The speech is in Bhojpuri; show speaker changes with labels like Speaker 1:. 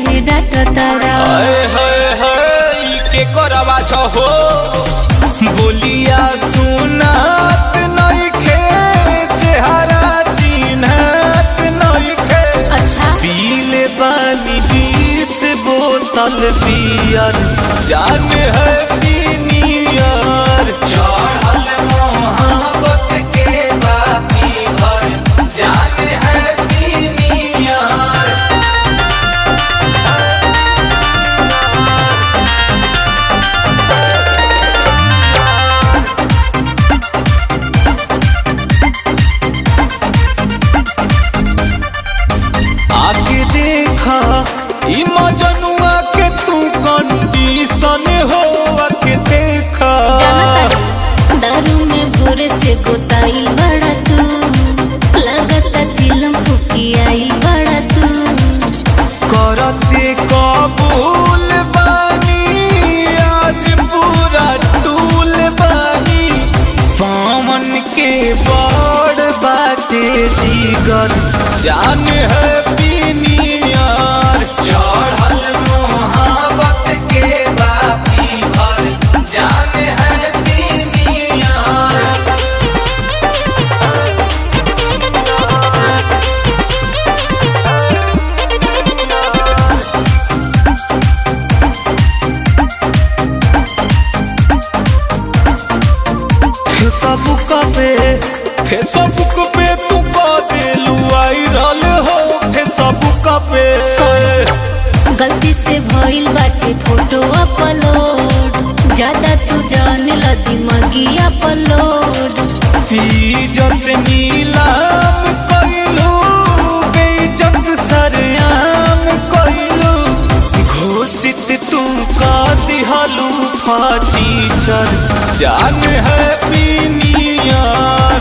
Speaker 1: काहे डांटो तारा।
Speaker 2: हाय हाय हाय के करवा छहो बोलिया सुनात नइखे चेहरा चिन्हत नइखे।
Speaker 1: अच्छा
Speaker 2: पीले पानी 20 बोतल पियर जान है पीनियर। चढ़ल मोहब्बत के बापी भर जान है पीनियर। आके देखा ई मजनुआ के तू कंडीशन हो आके देखा।
Speaker 1: दारू में भोरे से गोताइल बड़ा तू लगता चिलम फुकियाई बड़ा तू।
Speaker 2: करते कबूल बानी आज पूरा टूल बानी। पावन के बड़ बाटे जीगर जान है पीनियर। चढ़ल मोहब्बत के बापी भर जान है पीनियर। फेसबुक पे तू करेलू वायरल हो। फेसबुक पे
Speaker 1: गलती से भइल बाटे फोटो अपलोड ज्यादा तू जान ला दिमागी अपलोड।
Speaker 2: इज्जत नीलाम कइलू बेइज्जत सरेआम कइलू। घोषित तू का दिहलू फाटीचर जान है पीनियर।